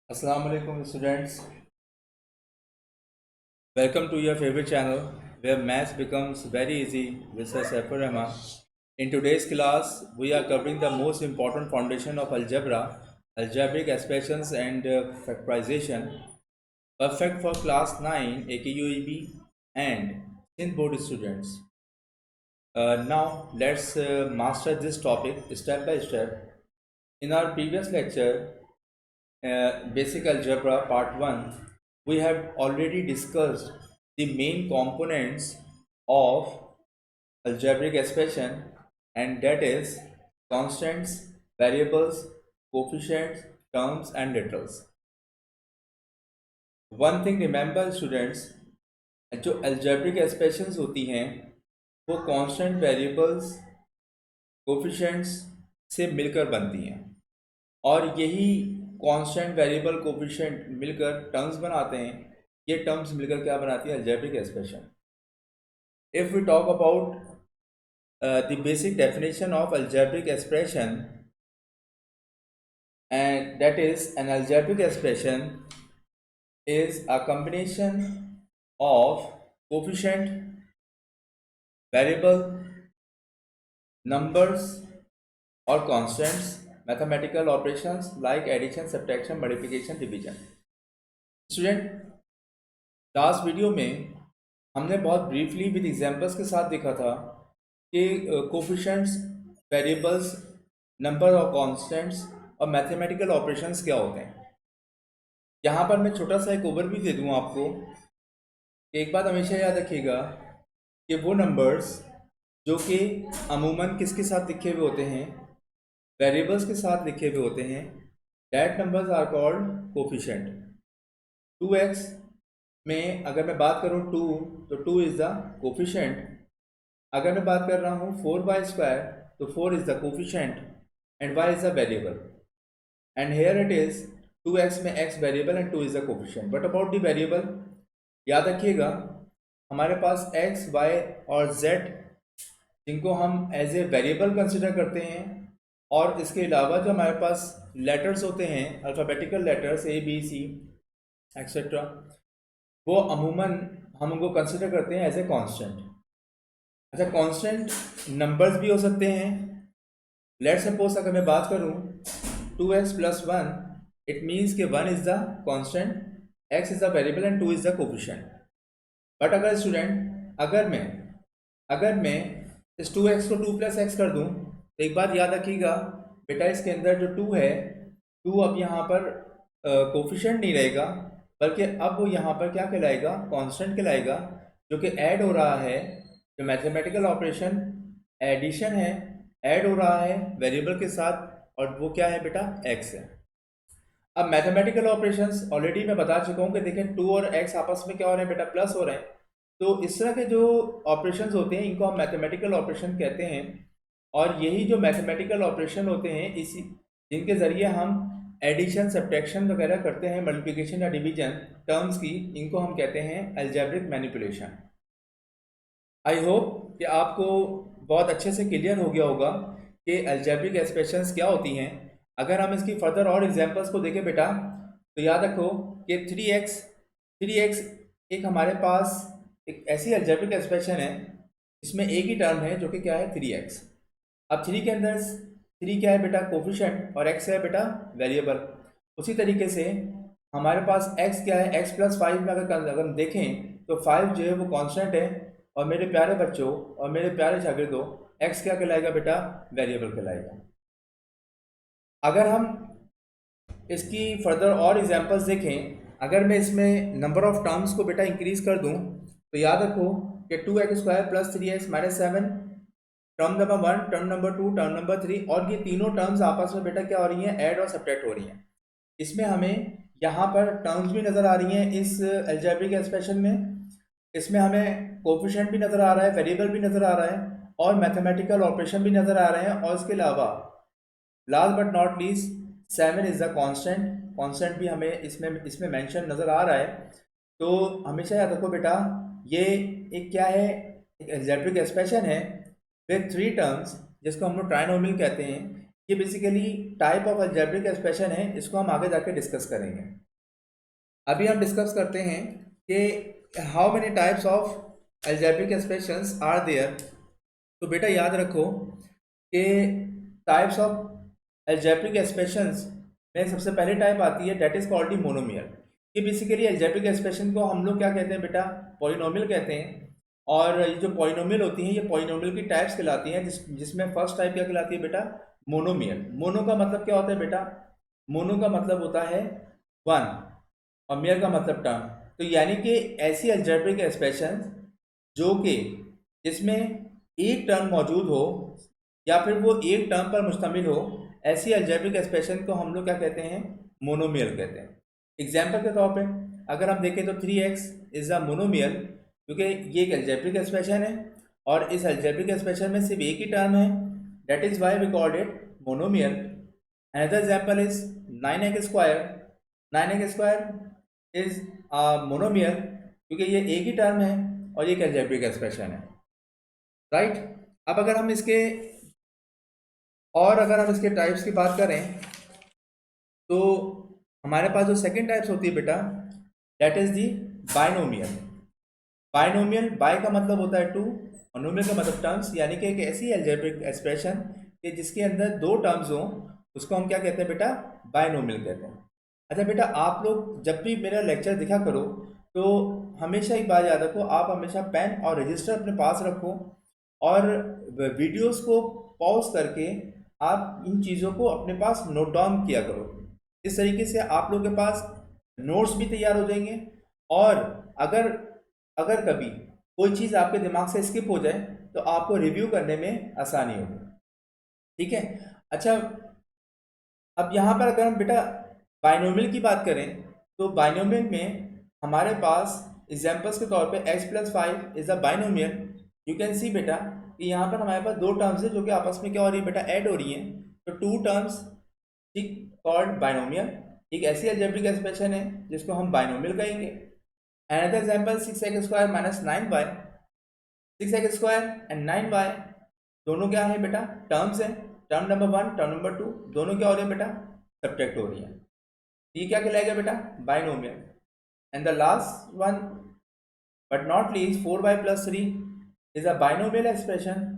Assalamu alaikum students. Welcome to your favorite channel where maths becomes very easy with Sir Saifur Rahman. In today's class, we are covering the most important foundation of algebra, algebraic expressions and factorization, perfect for class 9 AKUEB and Sindh board students. Now let's master this topic step by step. In our previous lecture, Basic Algebra Part 1, we have already discussed the main components of algebraic expression, and that is constants, variables, coefficients, terms and literals. One thing remember students, जो algebraic expressions होती हैं वो constant variables, coefficients से मिलकर बनती हैं और यही कांस्टेंट वेरिएबल कोफिशिएंट मिलकर टर्म्स बनाते हैं। ये टर्म्स मिलकर क्या बनाती है? Algebraic expression. If we talk about the basic definition of algebraic expression, and that is an algebraic expression is a combination of coefficient, variable, numbers और constants, mathematical operations like addition, subtraction, multiplication, division. Student, last video में हमने बहुत briefly with examples के साथ देखा था कि coefficients, variables, number और कांस्टेंट्स और मैथमेटिकल ऑपरेशंस क्या होते हैं। यहाँ पर मैं छोटा सा एक ओवरव्यू दे दूँ आपको। एक बात हमेशा याद रखिएगा कि वो नंबर्स जो कि अमूमन किसके साथ लिखे हुए होते हैं? वेरिएबल्स के साथ लिखे हुए होते हैं। That numbers are called coefficient. 2x में अगर मैं बात करूँ 2, तो 2 इज़ द कोफिशिएंट। अगर मैं बात कर रहा हूँ 4y² तो 4 is the coefficient and y is the variable. And here it is 2x में x variable and 2 is the coefficient. But about the variable, याद रखिएगा हमारे पास x, y और z जिनको हम एज ए वेरिएबल कंसिडर करते हैं, और इसके अलावा जो हमारे पास लेटर्स होते हैं, alphabetical letters A B C etcetera, वो अमूमन हम उनको कंसिडर करते हैं एज ए कांस्टेंट। अच्छा, कांस्टेंट नंबर्स भी हो सकते हैं। लेट सपोज अगर मैं बात करूं 2x + 1, इट मीन्स कि 1 is the constant, x is the variable and 2 is the coefficient. But अगर स्टूडेंट अगर मैं इस 2x को 2 + x कर दूं, तो एक बात याद रखिएगा बेटा, इसके अंदर जो 2 है, 2 अब यहाँ पर कोफिशिएंट नहीं रहेगा, बल्कि अब वो यहाँ पर क्या कहलाएगा? कांस्टेंट कहलाएगा, जो कि ऐड हो रहा है। जो मैथमेटिकल ऑपरेशन एडिशन है, ऐड हो रहा है वेरिएबल के साथ, और वो क्या है बेटा? x है। अब मैथमेटिकल ऑपरेशंस ऑलरेडी मैं बता चुका हूँ कि देखें 2 और x आपस में क्या हो रहे हैं बेटा? प्लस हो रहे हैं। तो इस तरह के जो ऑपरेशंस होते हैं इनको हम मैथमेटिकल ऑपरेशन कहते हैं। और यही जो मैथमेटिकल ऑपरेशन होते हैं, इसी जिनके ज़रिए हम एडिशन, सब्ट्रैक्शन वगैरह करते हैं, मल्टीप्लिकेशन या डिवीजन टर्म्स की, इनको हम कहते हैं अलजेब्रिक मैनिपुलेशन। आई होप कि आपको बहुत अच्छे से क्लियर हो गया होगा कि अलजेब्रिक एक्सप्रेशंस क्या होती हैं। अगर हम इसकी फर्दर और एग्जांपल्स को देखें बेटा, तो याद रखो कि 3x एक हमारे पास एक ऐसी अलजेब्रिक एक्सप्रेशन है इसमें एक ही टर्म है जो कि क्या है? 3x। अब 3 के अंदर 3 क्या है बेटा? कोफिशिएंट, और x है बेटा वेरिएबल। उसी तरीके से हमारे पास x क्या है? x + 5 में अगर हम देखें तो 5 जो है वो कांस्टेंट है, और मेरे प्यारे बच्चों और मेरे प्यारे शागिर्दों, x क्या कहलाएगा बेटा? वेरिएबल कहलाएगा। अगर हम इसकी फर्दर और एग्जांपल्स देखें, अगर मैं इसमें नंबर ऑफ टर्म्स को बेटा इंक्रीज कर दूं, तो याद रखो कि 2x² + 3x - 7, term number 1, term number 2, term number 3, और ये तीनों टर्म्स आपस में बेटा क्या हो रही हैं? ऐड और सब्ट्रैक्ट हो रही हैं। इसमें हमें यहाँ पर टर्म्स भी नज़र आ रही हैं इस अलजेब्रिक एक्सप्रेशन में। इसमें हमें कोफिशिएंट भी नज़र आ रहा है, वेरिएबल भी नज़र आ रहा है, और मैथमेटिकल ऑपरेशन भी नज़र आ रहे हैं। और इसके अलावा last but not least 7 is the constant भी हमें इसमें मेंशन नज़र आ रहा है। तो हमेशा याद रखो बेटा, ये एक क्या है? एक अलजेब्रिक एक्सप्रेशन है विद 3 टर्म्स, जिसको हम लोग ट्राइनोमियल कहते हैं। ये basically type of algebraic expression है, इसको हम आगे जाके डिस्कस करेंगे। अभी हम डिस्कस करते हैं कि how many types of algebraic expressions are there. तो बेटा याद रखो कि टाइप्स ऑफ अलजेब्रिक एक्सप्रेशंस में सबसे पहले टाइप आती है that is called the monomial. ये बेसिकली अलजेब्रिक एक्सप्रेशन को हम लोग क्या कहते हैं बेटा, पॉलिनोमियल कहते हैं। और ये जो पॉलिनोमियल होती हैं ये पॉलिनोमियल की टाइप्स कहलाती हैं, जिसमें फर्स्ट टाइप क्या कहलाती है बेटा, मोनोमियल। मोनो का मतलब क्या होता है बेटा, मोनो का मतलब होता है वन और मियर का मतलब टर्म। तो यानी कि ऐसी अलजेब्रिक एक्सप्रेशन जो कि जिसमें एक टर्म मौजूद हो या फिर वो एक टर्म पर मुश्तमिल हो, ऐसी अलजेब्रिक एक्सप्रेशन को हम लोग क्या कहते हैं, मोनोमियल कहते हैं। एग्जाम्पल के तौर पे अगर हम देखें तो 3x इज़ अ मोनोमियल, क्योंकि ये एक अलजेब्रिक एक्सप्रेशन है और इस अलजेब्रिक एक्सप्रेशन में सिर्फ एक ही टर्म है, that is why we called it monomial. Another example is 9x square. 9x square is monomial क्योंकि ये एक ही टर्म है और ये एक अलजेब्रिक एक्सप्रेशन है, राइट। अब अगर हम इसके टाइप्स की बात करें तो हमारे पास जो सेकंड टाइप्स होती है बेटा, that is the binomial. Binomial, bi का मतलब होता है टू और नोमियल का मतलब टर्म्स, यानी कि एक ऐसी अलजेब्रिक एक्सप्रेशन कि जिसके अंदर दो टर्म्स हों, उसको हम क्या कहते हैं बेटा, बाइनोमियल कहते हैं। अच्छा बेटा, आप लोग जब भी मेरा लेक्चर देखा करो तो हमेशा एक बात याद रखो, आप हमेशा पेन और रजिस्टर अपने पास रखो और वीडियोस को पॉज करके आप इन चीज़ों को अपने पास नोट डाउन किया करो। इस तरीके से आप लोगों के पास नोट्स भी तैयार हो जाएंगे और अगर अगर कभी कोई चीज़ आपके दिमाग से स्किप हो जाए तो आपको रिव्यू करने में आसानी होगी, ठीक है। अच्छा, अब यहाँ पर अगर हम बेटा बाइनोमियल की बात करें तो बाइनोमियल में हमारे पास एग्जाम्पल्स के तौर पे x+5 is a binomial. You can see बेटा कि यहाँ पर हमारे पास दो टर्म्स है जो कि आपस में क्या हो रही है बेटा, ऐड हो रही हैं। तो टू टर्म्स, ठीक, कॉल्ड बाइनोमियल। एक ऐसी अलजेब्रिक एक्सप्रेशन है जिसको हम बाइनोमियल कहेंगे। Another example 6x square minus 9y। 6x square and 9y दोनों क्या है बेटा, टर्म्स हैं। टर्म नंबर 1, टर्म नंबर 2 दोनों क्या हो रही है बेटा, सब्ट्रैक्ट हो रही है। ये क्या कहलाएगा बेटा, binomial. And the last one but not least 4y plus 3 is a binomial expression.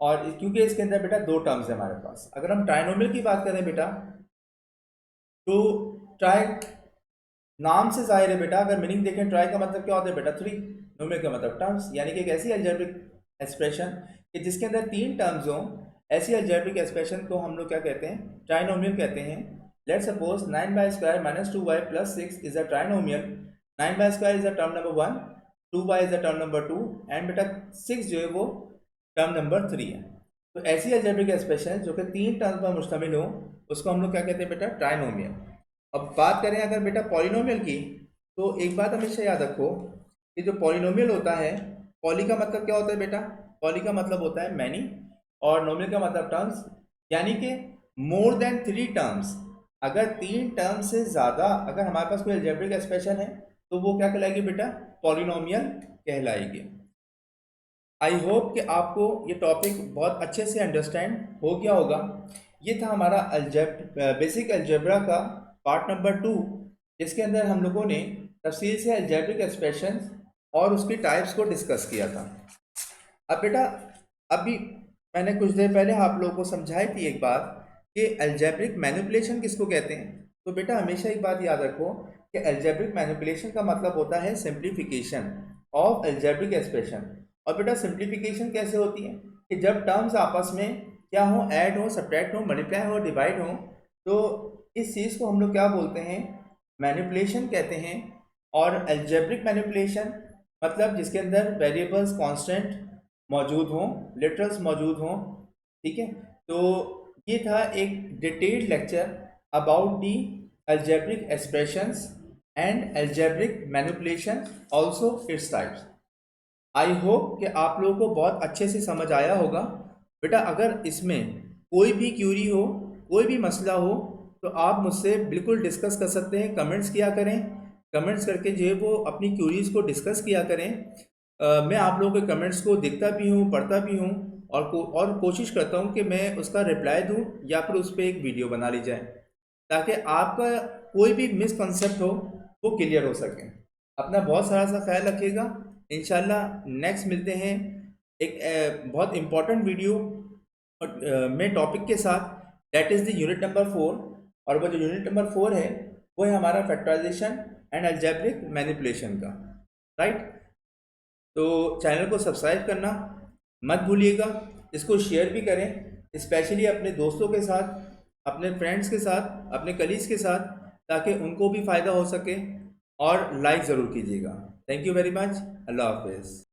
और क्योंकि इसके अंदर बेटा दो टर्म्स है हमारे पास। अगर हम ट्राइनोमियल की बात करें बेटा तो ट्राई नाम से जाहिर है बेटा, अगर मीनिंग देखें ट्राई का मतलब क्या होता है बेटा, थ्री, नोमियल का मतलब टर्म्स, यानी कि एक ऐसी अलजेब्रिक एक्सप्रेशन कि जिसके अंदर तीन टर्म्स हों, ऐसी अलजेब्रिक एक्सप्रेशन को हम लोग क्या कहते हैं, ट्राइनोमियल कहते हैं। Let suppose 9y square minus 2y plus 6 is a trinomial. 9y square is a term number 1, 2y is a term number 2 and बेटा 6 जो है वो टर्म नंबर 3 है। तो ऐसी अलजेब्रिक एक्सप्रेशन जो कि तीन टर्म पर मुश्तमिल हो उसको हम लोग क्या कहते हैं बेटा, ट्राइनोमियल। अब बात करें अगर बेटा पॉलिनोमियल की, तो एक बात हमेशा याद रखो कि जो पॉलिनोमियल होता है, पॉली का मतलब क्या होता है बेटा, पॉली का मतलब होता है मैनी और नोमियल का मतलब टर्म्स, यानी कि मोर देन 3 टर्म्स। अगर 3 टर्म से ज़्यादा अगर हमारे पास कोई अलजेब्रिक एक्सप्रेशन है तो वो क्या कहलाएगी बेटा, पॉलिनोमियल कहलाएगी। आई होप कि आपको ये टॉपिक बहुत अच्छे से अंडरस्टैंड हो गया होगा। ये था हमारा बेसिक अलजेब्रा का पार्ट नंबर 2, जिसके अंदर हम लोगों ने तफसील से अलजेब्रिक एक्सप्रेशंस और उसकी टाइप्स को डिस्कस किया था। अब बेटा अभी मैंने कुछ देर पहले आप लोगों को समझाई थी एक बात कि अलजेब्रिक मैनिपुलेशन किसको कहते हैं। तो बेटा हमेशा एक बात याद रखो कि अलजेब्रिक मैनिपुलेशन का मतलब होता है सिंप्लीफिकेशन ऑफ अलजेब्रिक एक्सप्रेशन। और बेटा सिंप्लीफिकेशन कैसे होती है कि जब टर्म्स आपस में क्या हो, ऐड हो, सब्ट्रैक्ट हो, मल्टीप्लाई हो, डिवाइड हो, तो इस चीज़ को हम लोग क्या बोलते हैं, मैनिपुलेशन कहते हैं। और अलजेब्रिक मैनिपुलेशन मतलब जिसके अंदर वेरिएबल्स कांस्टेंट मौजूद हों, लिटरल्स मौजूद हों, ठीक है। तो ये था एक detailed lecture about the algebraic expressions and algebraic manipulation also its types. I hope कि आप लोगों को बहुत अच्छे से समझ आया होगा। बेटा अगर इसमें कोई भी क्यूरी हो, कोई भी मसला हो, तो आप मुझसे बिल्कुल डिस्कस कर सकते हैं, कमेंट्स किया करें। कमेंट्स करके जो है वो अपनी क्यूरीज़ को डिस्कस किया करें। मैं आप लोगों के कमेंट्स को देखता भी हूँ, पढ़ता भी हूँ और कोशिश करता हूँ कि मैं उसका रिप्लाई दूँ या फिर उस पर एक वीडियो बना ली जाए, ताकि आपका कोई भी मिसकंसेप्ट हो वो क्लियर हो सके। अपना बहुत सारा सा ख्याल रखिएगा। इंशाल्लाह नेक्स्ट मिलते हैं एक बहुत इम्पोर्टेंट वीडियो में टॉपिक के साथ, that is the unit number 4। और वो जो यूनिट नंबर 4 है वो है हमारा फैक्टराइजेशन एंड अलजेब्रिक मैनिपुलेशन का, राइट। तो चैनल को सब्सक्राइब करना मत भूलिएगा, इसको शेयर भी करें, स्पेशली अपने दोस्तों के साथ, अपने फ्रेंड्स के साथ, अपने कलीग्स के साथ, ताकि उनको भी फ़ायदा हो सके। और लाइक ज़रूर कीजिएगा। Thank you very much. Allah हाफिज़।